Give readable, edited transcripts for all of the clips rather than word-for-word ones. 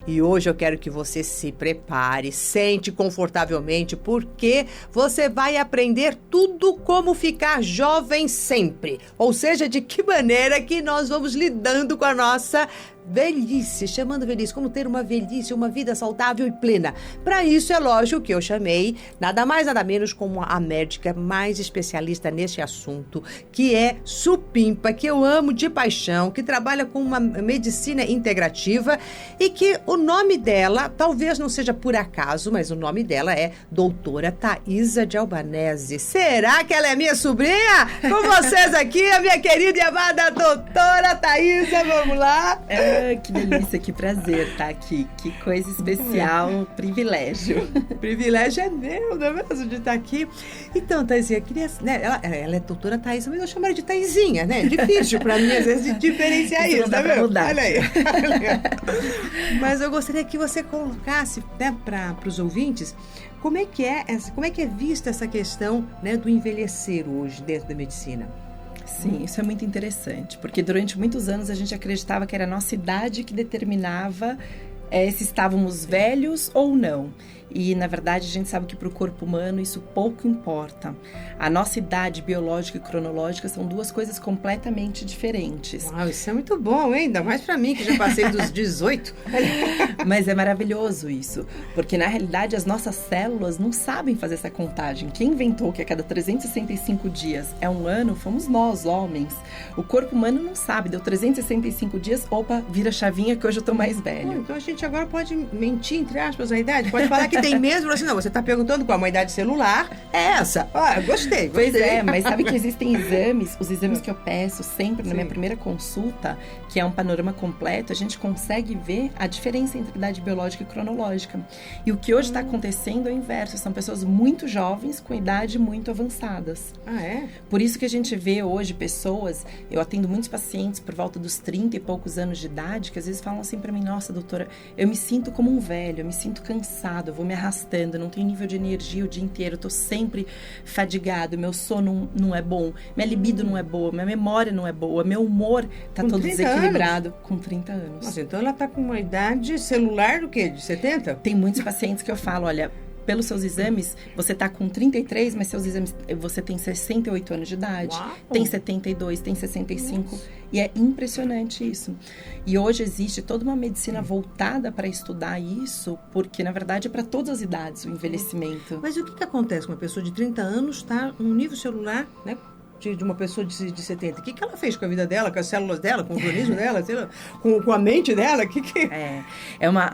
E hoje eu quero que você se prepare, sente confortavelmente, porque você vai aprender tudo como ficar jovem sempre. Ou seja, de que maneira que nós vamos lidando com a nossa velhice, chamando velhice, como ter uma velhice, uma vida saudável e plena. Para isso, é lógico que eu chamei nada mais, nada menos como a médica mais especialista nesse assunto, que é supimpa, que eu amo de paixão, que trabalha com uma medicina integrativa e que o nome dela, talvez não seja por acaso, mas o nome dela é doutora Thaisa de Albanese. Será que ela é minha sobrinha? Com vocês aqui, a minha querida e amada doutora Thaisa, vamos lá? Que delícia, que prazer estar aqui. Que coisa especial, um privilégio. Privilégio é meu, não é mesmo, de estar aqui. Então, Thaisinha, queria, né, ela é doutora Thaisa, mas eu chamo ela de Thaisinha, né? Difícil para mim, às vezes, de diferenciar isso, tá vendo? Olha aí. Mas eu gostaria que você colocasse, né, para os ouvintes, como é que é vista essa questão, né, do envelhecer hoje dentro da medicina? Sim, isso é muito interessante, porque durante muitos anos a gente acreditava que era a nossa idade que determinava se estávamos velhos ou não. E, na verdade, a gente sabe que para o corpo humano isso pouco importa. A nossa idade biológica e cronológica são duas coisas completamente diferentes. Uau, isso é muito bom, hein? Ainda mais para mim, que já passei dos 18. Mas é maravilhoso isso, porque, na realidade, as nossas células não sabem fazer essa contagem. Quem inventou que a cada 365 dias é um ano, fomos nós, homens. O corpo humano não sabe, deu 365 dias, opa, vira chavinha que hoje eu tô mais velho. Então a gente agora pode mentir, entre aspas, a idade? Pode falar que tem mesmo, assim, não, você está perguntando qual a idade celular, é essa. Ah, gostei. Pois é, mas sabe que existem exames, os exames que eu peço sempre na minha primeira consulta, que é um panorama completo, a gente consegue ver a diferença entre idade biológica e cronológica. E o que hoje está acontecendo é o inverso, são pessoas muito jovens com idade muito avançadas. Ah, é? Por isso que a gente vê hoje pessoas, eu atendo muitos pacientes por volta dos 30 e poucos anos de idade, que às vezes falam assim para mim, nossa, doutora, eu me sinto como um velho, eu me sinto cansado, eu vou me arrastando, não tenho nível de energia o dia inteiro, eu tô sempre fadigado, meu sono não é bom, minha libido não é boa, minha memória não é boa, meu humor tá todo desequilibrado com 30 anos. Nossa, então ela tá com uma idade celular do quê? De 70? Tem muitos pacientes que eu falo, olha, pelos seus exames, você tá com 33, mas seus exames, você tem 68 anos de idade, Uau. tem 72, tem 65, nossa. E é impressionante isso. E hoje existe toda uma medicina voltada para estudar isso, porque, na verdade, é para todas as idades o envelhecimento. Mas o que acontece com uma pessoa de 30 anos, tá num nível celular, né? De uma pessoa de 70. O que ela fez com a vida dela, com as células dela, com o organismo dela, sei lá, com a mente dela?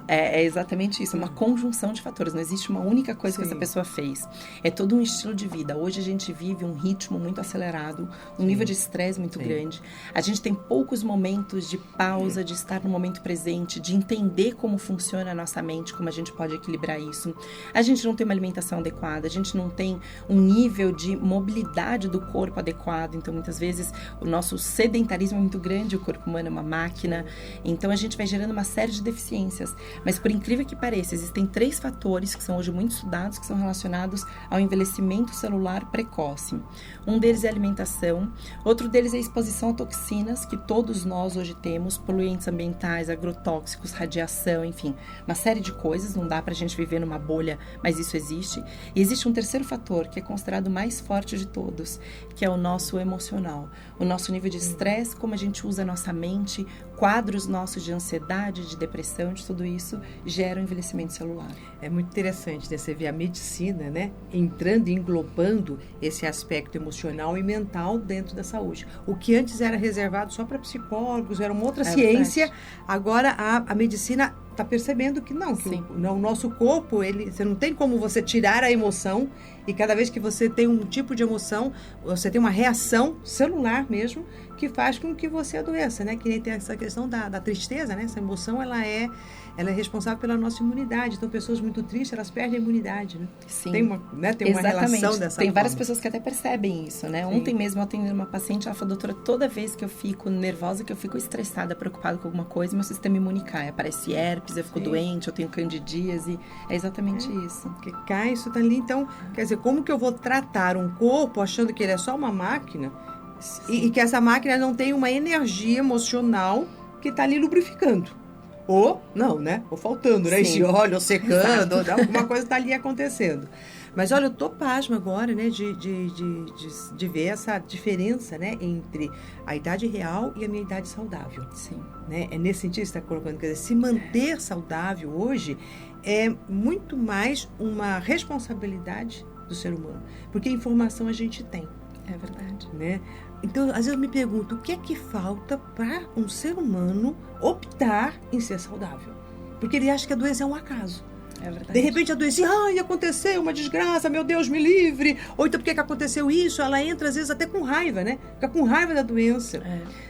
É exatamente isso, uma conjunção de fatores. Não existe uma única coisa que essa pessoa fez. É todo um estilo de vida. Hoje a gente vive um ritmo muito acelerado, um nível de estresse muito grande. A gente tem poucos momentos de pausa, de estar no momento presente, de entender como funciona a nossa mente, como a gente pode equilibrar isso. A gente não tem uma alimentação adequada, a gente não tem um nível de mobilidade do corpo adequado. Então, muitas vezes, o nosso sedentarismo é muito grande, o corpo humano é uma máquina, então a gente vai gerando uma série de deficiências. Mas, por incrível que pareça, existem 3 fatores que são hoje muito estudados, que são relacionados ao envelhecimento celular precoce. Um deles é a alimentação, outro deles é a exposição a toxinas, que todos nós hoje temos, poluentes ambientais, agrotóxicos, radiação, enfim, uma série de coisas, não dá pra gente viver numa bolha, mas isso existe. E existe um terceiro fator, que é considerado o mais forte de todos, que é o nosso emocional, o nosso nível de estresse, como a gente usa a nossa mente, quadros nossos de ansiedade, de depressão, de tudo isso, gera o envelhecimento celular. É muito interessante, né? Você vê a medicina, né? Entrando e englobando esse aspecto emocional e mental dentro da saúde. O que antes era reservado só para psicólogos, era uma outra ciência, verdade. Agora a medicina está percebendo que não, que o nosso corpo, você não tem como você tirar a emoção, e cada vez que você tem um tipo de emoção, você tem uma reação celular mesmo, que faz com que você adoeça, né? Que nem tem essa questão da tristeza, né? Essa emoção, ela é responsável pela nossa imunidade. Então, pessoas muito tristes, elas perdem a imunidade, né? Sim. Tem uma relação dessa Tem forma. Várias pessoas que até percebem isso, né? Sim. Ontem mesmo eu atendi uma paciente, ela falou, doutora, toda vez que eu fico nervosa, que eu fico estressada, preocupada com alguma coisa, meu sistema imune cai. Aparece herpes, eu fico doente, eu tenho candidíase. É exatamente isso. Que cai, isso tá ali. Então, quer dizer, como que eu vou tratar um corpo achando que ele é só uma máquina e que essa máquina não tem uma energia emocional que está ali lubrificando? Ou, não, né? Ou faltando, né? Sim. Esse óleo, ou secando, ou alguma coisa está ali acontecendo. Mas olha, eu tô pasma agora, né, de ver essa diferença, né, entre a idade real e a minha idade saudável. Sim. Né? É nesse sentido que você está colocando. Quer dizer, se manter saudável hoje é muito mais uma responsabilidade do ser humano. Porque informação a gente tem. É verdade. Né? Então, às vezes eu me pergunto, o que é que falta para um ser humano optar em ser saudável? Porque ele acha que a doença é um acaso. É verdade. De repente a doença, aconteceu uma desgraça, meu Deus, me livre. Ou então, por que aconteceu isso? Ela entra, às vezes, até com raiva, né? Fica com raiva da doença.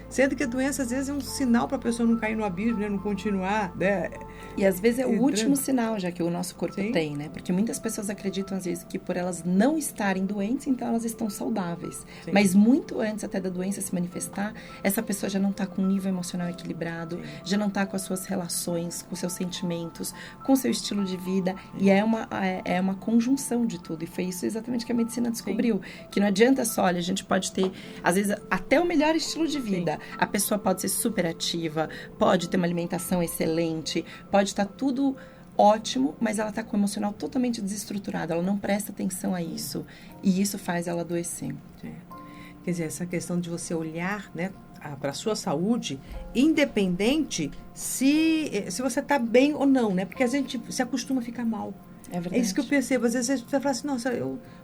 Sendo que a doença, às vezes, é um sinal para a pessoa não cair no abismo, né? Não continuar, né? E, às vezes, é o último sinal, já que o nosso corpo tem, né? Porque muitas pessoas acreditam, às vezes, que por elas não estarem doentes, então elas estão saudáveis. Sim. Mas muito antes até da doença se manifestar, essa pessoa já não está com um nível emocional equilibrado, já não está com as suas relações, com seus sentimentos, com o seu estilo de vida. E é uma conjunção de tudo. E foi isso exatamente que a medicina descobriu. Que não adianta só, olha, a gente pode ter, às vezes, até o melhor estilo de vida. A pessoa pode ser super ativa, pode ter uma alimentação excelente, pode estar tudo ótimo, mas ela está com o emocional totalmente desestruturado, ela não presta atenção a isso. E isso faz ela adoecer. Quer dizer, essa questão de você olhar, né, para a sua saúde, independente se você está bem ou não, né? Porque a gente se acostuma a ficar mal. É verdade. É isso que eu percebo. Às vezes você fala assim, nossa,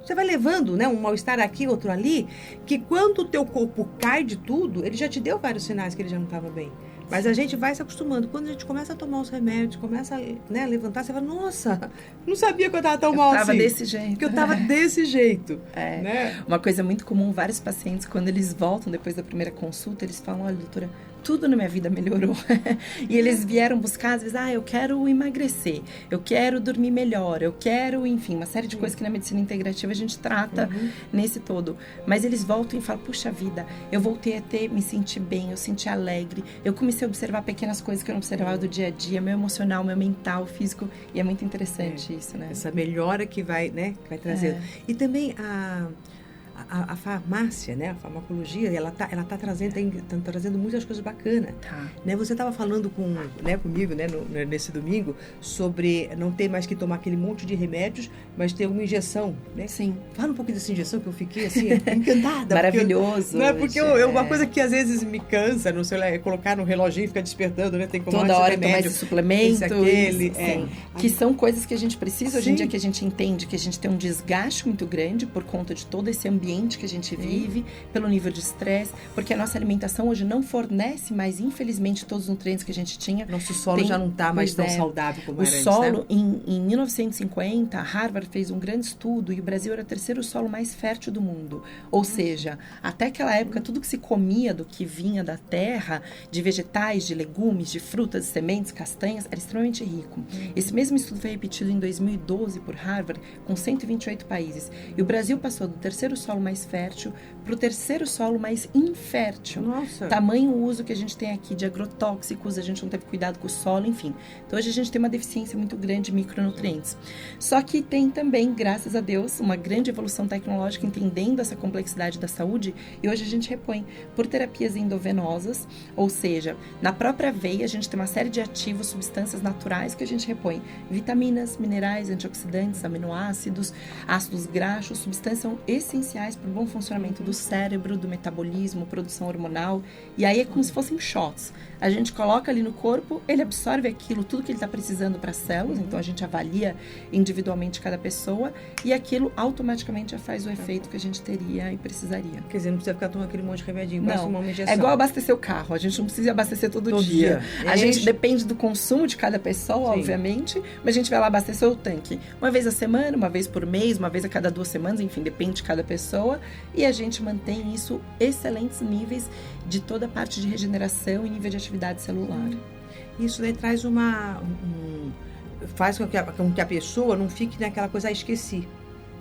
você vai levando, né, um mal-estar aqui, outro ali, que quando o teu corpo cai de tudo, ele já te deu vários sinais que ele já não estava bem. Mas a gente vai se acostumando. Quando a gente começa a tomar os remédios, começa a levantar, você fala, nossa, não sabia que eu estava tão mal assim. Eu estava desse jeito. Que eu estava desse jeito. Né? Uma coisa muito comum, vários pacientes, quando eles voltam depois da primeira consulta, eles falam, olha, doutora, tudo na minha vida melhorou. E eles vieram buscar, às vezes, eu quero emagrecer, eu quero dormir melhor, eu quero, enfim, uma série de coisas que na medicina integrativa a gente trata nesse todo. Mas eles voltam e falam, puxa vida, eu voltei a me sentir bem, eu senti alegre, eu comecei a observar pequenas coisas que eu não observava do dia a dia, meu emocional, meu mental, físico, e é muito interessante isso, né? Essa melhora que vai, né, que vai trazer. E também a farmácia, né, a farmacologia, ela tá trazendo muitas coisas bacanas. Né? Você estava falando comigo, né, nesse domingo, sobre não ter mais que tomar aquele monte de remédios, mas ter uma injeção, né? Sim. Fala um pouquinho dessa injeção que eu fiquei assim encantada. Maravilhoso. Porque uma coisa que às vezes me cansa, não sei lá, é colocar no reloginho e ficar despertando, né? Tem que tomar toda hora remédio, tomar esse suplemento, aquele, que são coisas que a gente precisa hoje em dia, que a gente entende que a gente tem um desgaste muito grande por conta de todo esse ambiente que a gente vive, pelo nível de estresse, porque a nossa alimentação hoje não fornece mais, infelizmente, todos os nutrientes que a gente tinha. Nosso solo já não está mais tão saudável como era antes, né? O solo, em 1950, a Harvard fez um grande estudo e o Brasil era o terceiro solo mais fértil do mundo. Ou seja, até aquela época, tudo que se comia do que vinha da terra, de vegetais, de legumes, de frutas, sementes, castanhas, era extremamente rico. Esse mesmo estudo foi repetido em 2012 por Harvard, com 128 países. E o Brasil passou do terceiro solo mais fértil para o terceiro solo mais infértil. Nossa. Tamanho uso que a gente tem aqui de agrotóxicos, a gente não teve cuidado com o solo, enfim. Então hoje a gente tem uma deficiência muito grande de micronutrientes. Só que tem também, graças a Deus, uma grande evolução tecnológica entendendo essa complexidade da saúde, e hoje a gente repõe por terapias endovenosas, ou seja, na própria veia a gente tem uma série de ativos, substâncias naturais que a gente repõe, vitaminas, minerais, antioxidantes, aminoácidos, ácidos graxos, substâncias são essenciais para o bom funcionamento do cérebro, do metabolismo, produção hormonal, e aí é como se fossem shots. A gente coloca ali no corpo, ele absorve aquilo, tudo que ele está precisando para as células, então a gente avalia individualmente cada pessoa, e aquilo automaticamente já faz o efeito que a gente teria e precisaria. Quer dizer, não precisa ficar tomando aquele monte de remedinho, não, uma injeção. É igual abastecer o carro, a gente não precisa abastecer todo dia. A gente depende do consumo de cada pessoa, obviamente, mas a gente vai lá abastecer o tanque uma vez a semana, uma vez por mês, uma vez a cada 2 semanas, enfim, depende de cada pessoa, e a gente mantém isso excelentes níveis de toda a parte de regeneração e nível de atividade celular. Isso daí traz faz com que a pessoa não fique naquela coisa, esqueci.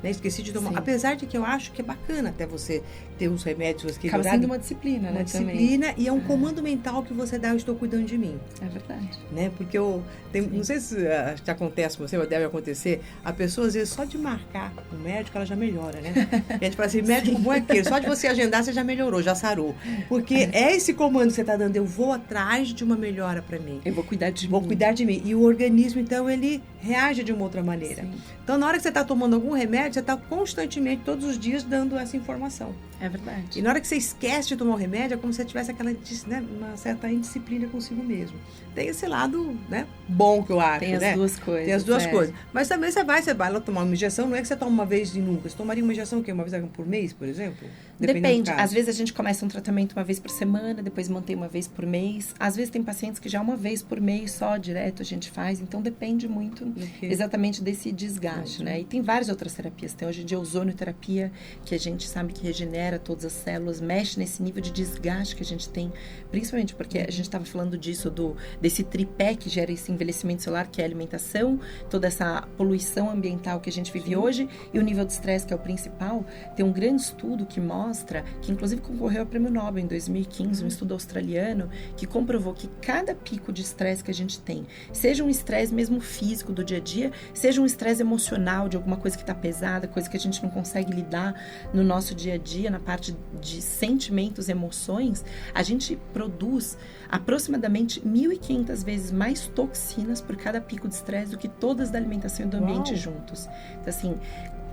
Né? Esqueci de tomar. Sim. Apesar de que eu acho que é bacana até você ter os remédios que acaba sendo uma disciplina, né? Uma disciplina também. E é um comando mental que você dá, eu estou cuidando de mim. É verdade. Né? Porque não sei se acontece com você, mas deve acontecer, a pessoa às vezes só de marcar um médico, ela já melhora, né? E a gente fala assim, médico bom é aquele, só de você agendar, você já melhorou, já sarou. Porque é esse comando que você está dando, eu vou atrás de uma melhora para mim. Eu vou cuidar de mim. Vou cuidar de mim. E o organismo, então, ele reage de uma outra maneira. Sim. Então, na hora que você está tomando algum remédio, você está constantemente, todos os dias, dando essa informação. É verdade. E na hora que você esquece de tomar o remédio, é como se você tivesse aquela, né, uma certa indisciplina consigo mesmo. Tem esse lado, né, bom que eu acho, Tem as né? duas coisas. Tem as duas coisas. Mas também você vai lá tomar uma injeção, não é que você toma uma vez e nunca. Você tomaria uma injeção o quê? Uma vez por mês, por exemplo? Depende. Às vezes a gente começa um tratamento uma vez por semana, depois mantém uma vez por mês. Às vezes tem pacientes que já uma vez por mês só, direto, a gente faz. Então depende muito exatamente desse desgaste, né? E tem várias outras terapias. Tem hoje em dia a ozonioterapia, que a gente sabe que regenera todas as células, mexe nesse nível de desgaste que a gente tem, principalmente porque a gente estava falando disso, desse tripé que gera esse envelhecimento celular, que é a alimentação, toda essa poluição ambiental que a gente vive hoje, e o nível de estresse, que é o principal. Tem um grande estudo que mostra, que inclusive concorreu ao Prêmio Nobel em 2015, um estudo australiano, que comprovou que cada pico de estresse que a gente tem, seja um estresse mesmo físico do dia a dia, seja um estresse emocional de alguma coisa que está pesada, coisa que a gente não consegue lidar no nosso dia a dia, na parte de sentimentos, emoções, a gente produz aproximadamente 1.500 vezes mais toxinas por cada pico de estresse do que todas da alimentação e do ambiente juntos. Então, assim,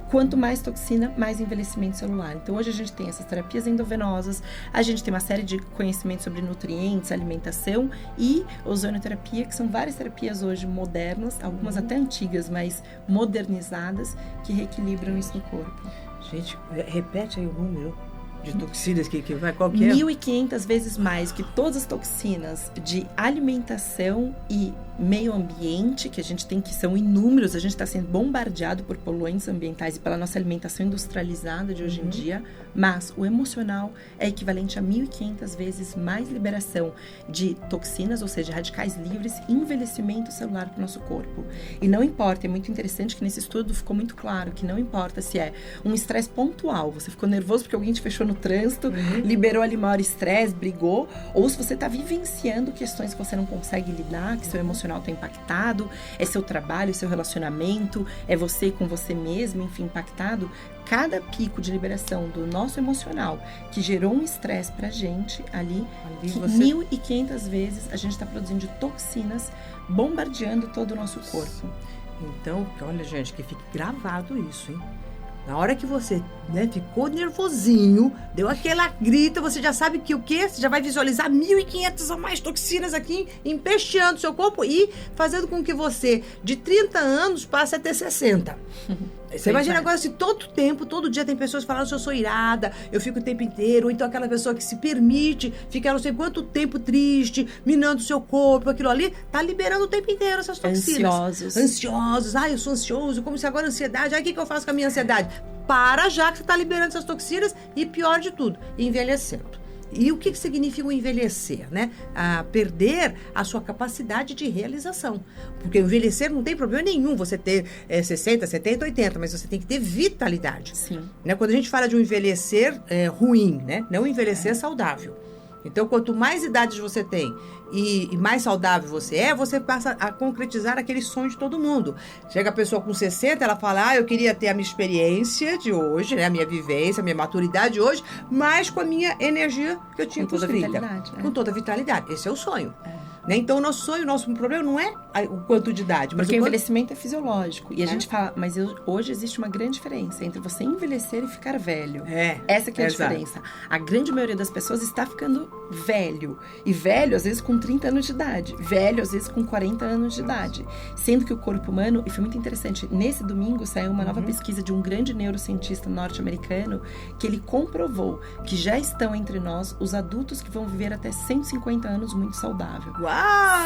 quanto mais toxina, mais envelhecimento celular. Então, hoje a gente tem essas terapias endovenosas, a gente tem uma série de conhecimentos sobre nutrientes, alimentação e ozonioterapia, que são várias terapias hoje modernas, algumas até antigas, mas modernizadas, que reequilibram isso no corpo. Gente, repete aí o número de toxinas que vai, qual que é? 1.500 vezes mais que todas as toxinas de alimentação e meio ambiente, que a gente tem, que são inúmeros, a gente está sendo bombardeado por poluentes ambientais e pela nossa alimentação industrializada de hoje em dia, mas o emocional é equivalente a 1.500 vezes mais liberação de toxinas, ou seja, radicais livres, e envelhecimento celular para o nosso corpo. E não importa, é muito interessante que nesse estudo ficou muito claro que não importa se é um estresse pontual, você ficou nervoso porque alguém te fechou no trânsito, liberou ali maior estresse, brigou, ou se você está vivenciando questões que você não consegue lidar, que seu emocional está impactado, é seu trabalho, seu relacionamento, é você com você mesmo, enfim, impactado. Cada pico de liberação do nosso emocional que gerou um estresse pra gente ali que 1.500 vezes a gente está produzindo de toxinas, bombardeando todo o nosso corpo. Então, olha, gente, que fique gravado isso, hein? Na hora que você, né, ficou nervosinho, deu aquela grita, você já sabe que o quê? Você já vai visualizar 1.500 a mais toxinas aqui, empesteando seu corpo e fazendo com que você, de 30 anos, passe a ter 60. Você imagina agora se todo dia tem pessoas falando, eu sou irada, eu fico o tempo inteiro, ou então aquela pessoa que se permite ficar não sei quanto tempo triste, minando o seu corpo, aquilo ali, tá liberando o tempo inteiro essas toxinas. Ansiosos, eu sou ansioso, como se agora ansiedade, o que eu faço com a minha ansiedade? Para já que você tá liberando essas toxinas e pior de tudo, envelhecendo. E o que significa o envelhecer, né? Perder a sua capacidade de realização. Porque o envelhecer não tem problema nenhum você ter 60, 70, 80, mas você tem que ter vitalidade. Sim. Né? Quando a gente fala de um envelhecer ruim, né? Não envelhecer saudável. Então, quanto mais idade você tem e mais saudável você passa a concretizar aquele sonho de todo mundo. Chega a pessoa com 60, ela fala, eu queria ter a minha experiência de hoje, né? A minha vivência, a minha maturidade de hoje, mas com a minha energia que eu tinha com os 30. Com toda a vitalidade. Esse é o sonho. Né? Então, o nosso sonho, o nosso problema não é o quanto de idade. Mas porque o envelhecimento é fisiológico. E a gente fala, mas hoje existe uma grande diferença entre você envelhecer e ficar velho. Essa que é a diferença. A grande maioria das pessoas está ficando velho. E velho, às vezes, com 30 anos de idade. Velho, às vezes, com 40 anos de idade. Sendo que o corpo humano, e foi muito interessante, nesse domingo saiu uma nova pesquisa de um grande neurocientista norte-americano que ele comprovou que já estão entre nós os adultos que vão viver até 150 anos muito saudável. Uau!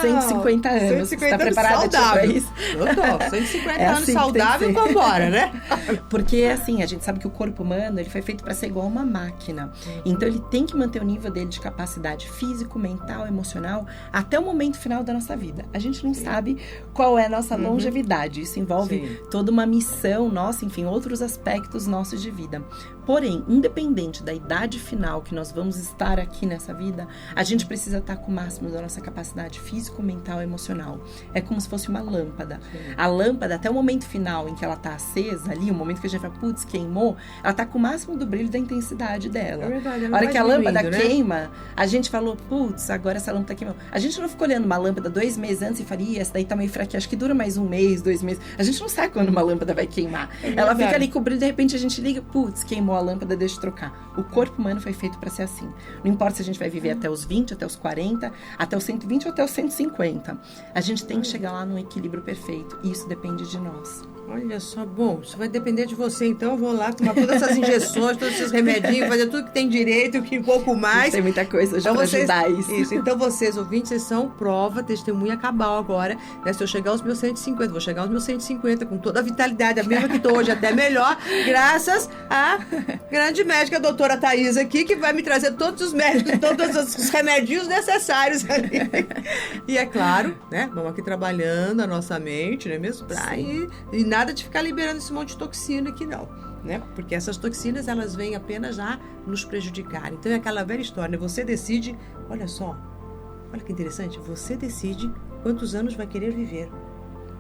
150 anos. 150 Está preparada para isso? Eu tô. 150 anos saudável e vambora, né? Porque, assim, a gente sabe que o corpo humano, ele foi feito para ser igual a uma máquina. Então, ele tem que manter o nível dele de capacidade físico, mental, emocional, até o momento final da nossa vida. A gente não sabe qual é a nossa longevidade. Isso envolve toda uma missão nossa, enfim, outros aspectos nossos de vida. Porém, independente da idade final que nós vamos estar aqui nessa vida, a gente precisa estar com o máximo da nossa capacidade físico, mental e emocional. É como se fosse uma lâmpada. Sim. A lâmpada, até o momento final em que ela tá acesa ali, o momento que a gente fala, putz, queimou, ela tá com o máximo do brilho da intensidade dela. É verdade, a hora que a lâmpada queima, a gente falou, putz, agora essa lâmpada queimou. A gente não ficou olhando uma lâmpada 2 meses antes e faria, essa daí tá meio fraquinha, acho que dura mais 1 mês, 2 meses. A gente não sabe quando uma lâmpada vai queimar. Ela fica ali com o brilho, de repente a gente liga, putz, queimou a lâmpada, deixa eu trocar. O corpo humano foi feito para ser assim. Não importa se a gente vai viver até os 20, até os 40, até os 120 ou até os 150. A gente tem que chegar lá num equilíbrio perfeito. E isso depende de nós. Olha só, bom, isso vai depender de você, então eu vou lá tomar todas essas injeções, todos esses remedinhos, fazer tudo que tem direito, que um pouco mais. Tem muita coisa então, para ajudar isso. Isso, então vocês, ouvintes, vocês são prova, testemunha cabal agora, né? Se eu chegar aos meus 150, vou chegar aos meus 150 com toda a vitalidade, a mesma que estou hoje, até melhor, graças à grande médica, a doutora Thaís aqui, que vai me trazer todos os médicos, todos os remedinhos necessários ali. E é claro, né? Vamos aqui trabalhando a nossa mente, não é mesmo? Pra ir, e nada de ficar liberando esse monte de toxina aqui, não. Né? Porque essas toxinas, elas vêm apenas a nos prejudicar. Então, é aquela velha história, né? Você decide, olha só, olha que interessante, você decide quantos anos vai querer viver.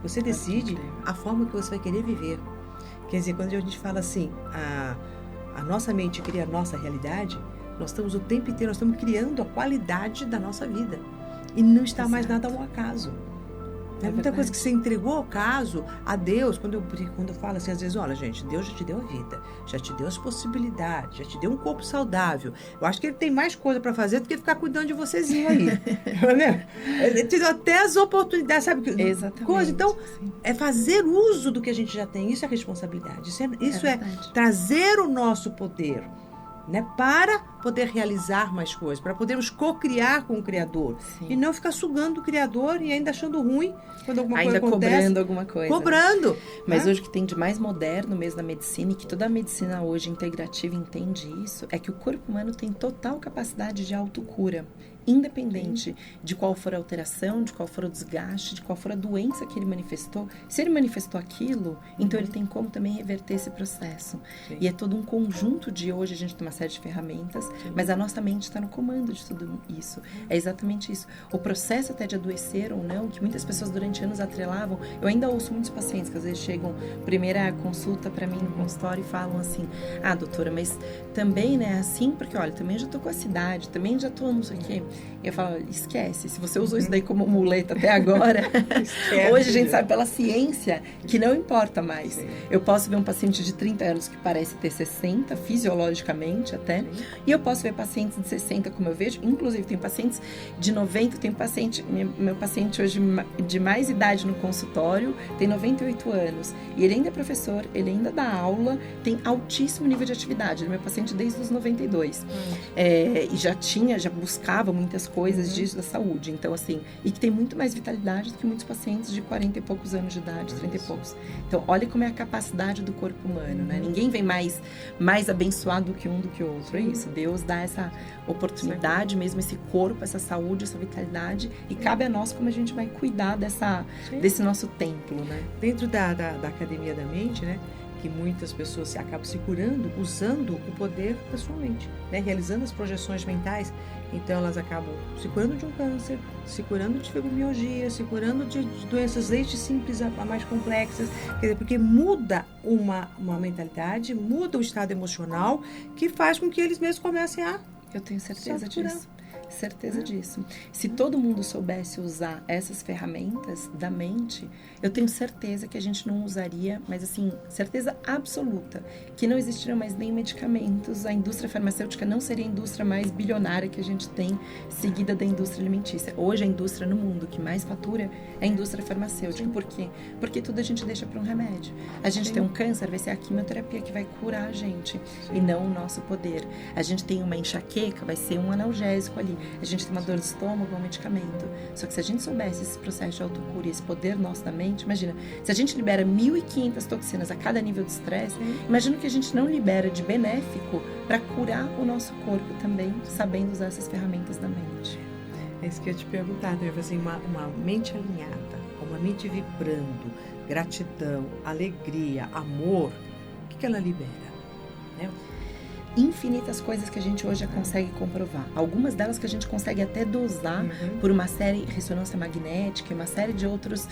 Você decide a forma que você vai querer viver. Quer dizer, quando a gente fala assim, a nossa mente cria a nossa realidade, nós estamos o tempo inteiro, nós estamos criando a qualidade da nossa vida. E não está mais nada ao acaso. É muita coisa que você entregou ao caso, a Deus, quando eu falo assim, às vezes, olha, gente, Deus já te deu a vida, já te deu as possibilidades, já te deu um corpo saudável. Eu acho que ele tem mais coisa para fazer do que ficar cuidando de vocêzinho aí. Ele te deu até as oportunidades, sabe? Exatamente. Coisa. Então, é fazer uso do que a gente já tem, isso é responsabilidade, isso é trazer o nosso poder. Né, para poder realizar mais coisas, para podermos co-criar com o Criador. Sim. E não ficar sugando o Criador e ainda achando ruim quando alguma coisa acontece. Ainda cobrando alguma coisa. Cobrando. Mas hoje o que tem de mais moderno mesmo na medicina, e que toda a medicina hoje integrativa entende isso, é que o corpo humano tem total capacidade de autocura. Independente de qual for a alteração, de qual for o desgaste, de qual for a doença que ele manifestou. Se ele manifestou aquilo, então ele tem como também reverter esse processo. Sim. E é todo um conjunto de hoje, a gente tem uma série de ferramentas, mas a nossa mente está no comando de tudo isso. É exatamente isso. O processo até de adoecer ou não, que muitas pessoas durante anos atrelavam, eu ainda ouço muitos pacientes que às vezes chegam, primeira consulta para mim no consultório e falam assim, doutora, mas também, né, assim, porque olha, também já tô com a cidade, também já tô não sei o quê. Eu falo, esquece, se você usou isso daí como muleta até agora, hoje a gente sabe pela ciência que não importa mais. Sim. Eu posso ver um paciente de 30 anos que parece ter 60, fisiologicamente até, e eu posso ver pacientes de 60, como eu vejo, inclusive tem pacientes de 90, tem paciente, meu paciente hoje de mais idade no consultório, tem 98 anos, e ele ainda é professor, ele ainda dá aula, tem altíssimo nível de atividade, ele é meu paciente desde os 92, e já buscava muitas coisas disso da saúde, então assim, e que tem muito mais vitalidade do que muitos pacientes de 40 e poucos anos de idade, 30 e poucos. Então, olha como é a capacidade do corpo humano, né? Ninguém vem mais abençoado do que um do que o outro, é isso. Deus dá essa oportunidade mesmo, esse corpo, essa saúde, essa vitalidade, e cabe a nós como a gente vai cuidar desse nosso templo, né? Dentro da academia da mente, né? Que muitas pessoas acabam se curando usando o poder da sua mente, né? Realizando as projeções mentais. Então, elas acabam se curando de um câncer, se curando de fibromialgia, se curando de doenças desde simples a mais complexas. Quer dizer, porque muda uma mentalidade, muda o estado emocional, que faz com que eles mesmos comecem a... Eu tenho certeza disso. Certeza disso. Se todo mundo soubesse usar essas ferramentas da mente, eu tenho certeza que a gente não usaria, mas assim, certeza absoluta, que não existiriam mais nem medicamentos, a indústria farmacêutica não seria a indústria mais bilionária que a gente tem, seguida da indústria alimentícia. Hoje a indústria no mundo que mais fatura é a indústria farmacêutica. Por quê? Porque tudo a gente deixa para um remédio. A gente tem um câncer, vai ser a quimioterapia que vai curar a gente, e não o nosso poder. A gente tem uma enxaqueca, vai ser um analgésico ali. A gente tem uma dor de estômago, um medicamento. Só que se a gente soubesse esse processo de autocura e esse poder nosso da mente, imagina, se a gente libera 1.500 toxinas a cada nível de estresse, imagina o que a gente não libera de benéfico para curar o nosso corpo também, sabendo usar essas ferramentas da mente. É isso que eu ia te perguntar, né? Assim, uma mente alinhada, uma mente vibrando, gratidão, alegria, amor, o que ela libera? Né? infinitas coisas que a gente hoje já consegue comprovar. Algumas delas que a gente consegue até dosar por uma série de ressonância magnética, uma série de outros,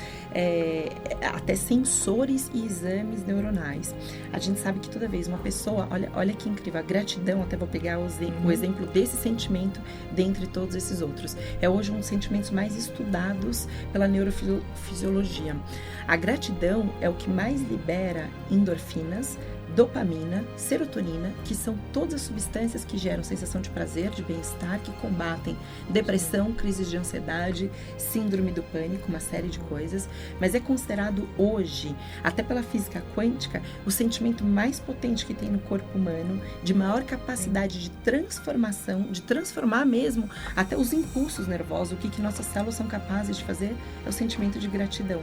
até sensores e exames neuronais. A gente sabe que toda vez uma pessoa, olha que incrível, a gratidão, até vou pegar o exemplo desse sentimento dentre todos esses outros. É hoje um dos sentimentos mais estudados pela neurofisiologia. A gratidão é o que mais libera endorfinas, dopamina, serotonina, que são todas as substâncias que geram sensação de prazer, de bem-estar, que combatem depressão, crises de ansiedade, síndrome do pânico, uma série de coisas, mas é considerado hoje, até pela física quântica, o sentimento mais potente que tem no corpo humano, de maior capacidade de transformação, de transformar mesmo até os impulsos nervosos, o que nossas células são capazes de fazer, é o sentimento de gratidão.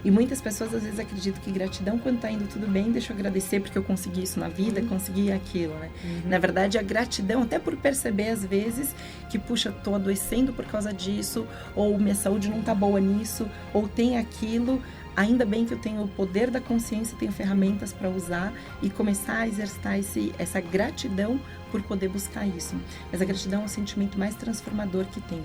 E muitas pessoas às vezes acreditam que gratidão, quando tá indo tudo bem, deixa eu agradecer porque eu consegui isso na vida, consegui aquilo, né? Na verdade, a gratidão, até por perceber às vezes que, puxa, tô adoecendo por causa disso, ou minha saúde não tá boa nisso, ou tem aquilo, ainda bem que eu tenho o poder da consciência, tenho ferramentas para usar e começar a exercitar essa gratidão por poder buscar isso. Mas a gratidão é o sentimento mais transformador que tem.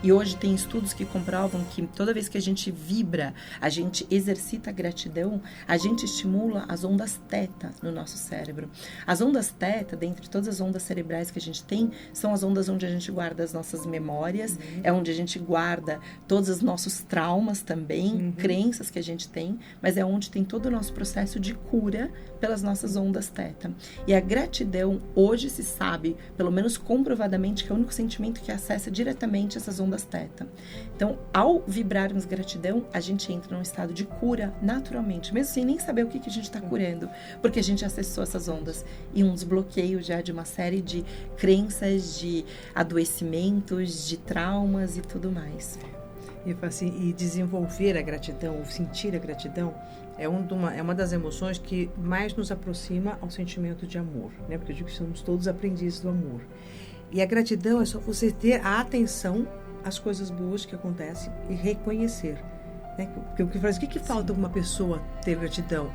E hoje tem estudos que comprovam que toda vez que a gente vibra, a gente exercita a gratidão, a gente estimula as ondas teta no nosso cérebro. As ondas teta, dentre todas as ondas cerebrais que a gente tem, são as ondas onde a gente guarda as nossas memórias, é onde a gente guarda todos os nossos traumas também, crenças que a gente tem, mas é onde tem todo o nosso processo de cura pelas nossas ondas teta. E a gratidão, hoje se sabe, pelo menos comprovadamente, que é o único sentimento que acessa diretamente essas ondas teta. Então, ao vibrarmos gratidão, a gente entra num estado de cura naturalmente, mesmo sem nem saber o que a gente está curando, porque a gente acessou essas ondas e um desbloqueio já de uma série de crenças, de adoecimentos, de traumas e tudo mais. E desenvolver a gratidão, ou sentir a gratidão, é uma das emoções que mais nos aproxima ao sentimento de amor, né? Porque eu digo que somos todos aprendizes do amor. E a gratidão é só você ter a atenção às coisas boas que acontecem e reconhecer, né? Porque o que falta uma pessoa ter gratidão?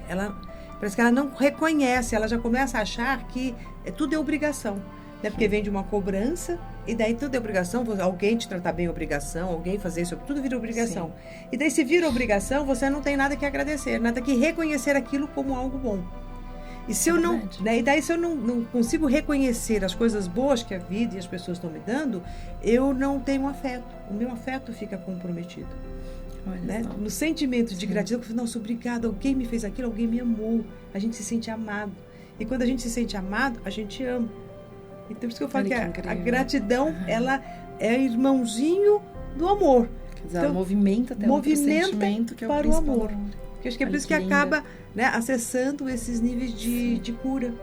Parece que ela não reconhece, ela já começa a achar que tudo é obrigação, né? Porque vem de uma cobrança, e daí tudo é obrigação, alguém te tratar bem é obrigação, alguém fazer isso, tudo vira obrigação. Sim. E daí se vira obrigação, você não tem nada que agradecer, nada que reconhecer aquilo como algo bom. E se eu não, né, e daí se eu não consigo reconhecer as coisas boas que a vida e as pessoas estão me dando, eu não tenho afeto, o meu afeto fica comprometido. Né? No sentimento de gratidão, nossa, obrigado, alguém me fez aquilo, alguém me amou, a gente se sente amado. E quando a gente se sente amado, a gente ama. Então, por isso que eu falo que a gratidão, ela é irmãozinho do amor. Quer dizer, ela movimenta até o sentimento que é para o amor. Eu acho que é por isso que acaba, né, acessando esses níveis de cura.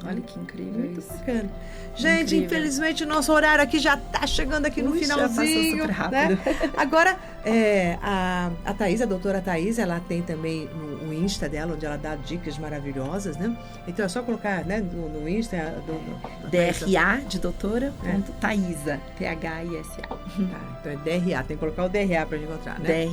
Olha que incrível. Muito isso. Bacana. Gente, incrível. Infelizmente o nosso horário aqui já está chegando aqui no finalzinho. Já passou super rápido. Né? Agora, a Thaís, a doutora Thaís, ela tem também o Insta dela, onde ela dá dicas maravilhosas, né? Então é só colocar, né, no Insta DRA de doutora, Thaisa, Thisa. Então é DRA, tem que colocar o DRA para encontrar, né?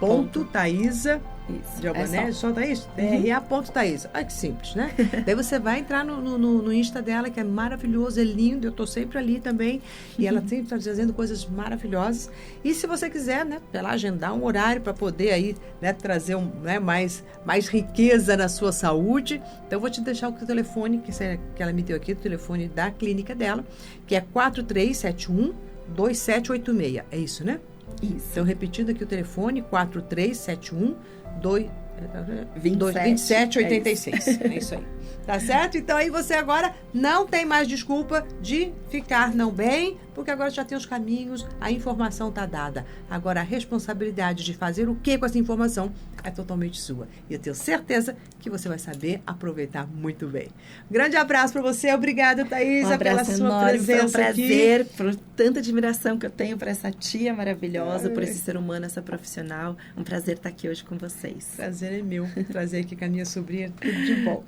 DRA.Thaisa. Isso. De Albanese, só Thaís? DRA.Thaisa. Olha que simples, né? Daí você vai entrar no Insta dela, que é maravilhoso, é lindo, eu tô sempre ali também. E ela sempre está dizendo coisas maravilhosas. E se você quiser, né, pra ela agendar um horário para poder aí, né, trazer mais riqueza na sua saúde, então eu vou te deixar o telefone que ela me deu aqui, o telefone da clínica dela, que é 4371-2786. É isso, né? Isso. Então, repetindo aqui o telefone, 4371-2786. É isso aí. Tá certo? Então, aí você agora não tem mais desculpa de ficar não bem, porque agora já tem os caminhos, a informação está dada. Agora, a responsabilidade de fazer o que com essa informação é totalmente sua. E eu tenho certeza que você vai saber aproveitar muito bem. Grande abraço para você. Obrigada, Thaisa, pela sua presença aqui. Foi um prazer, por tanta admiração que eu tenho por essa tia maravilhosa, por esse ser humano, essa profissional. Um prazer estar aqui hoje com vocês. Prazer é meu. Prazer aqui com a minha sobrinha. Tudo de bom.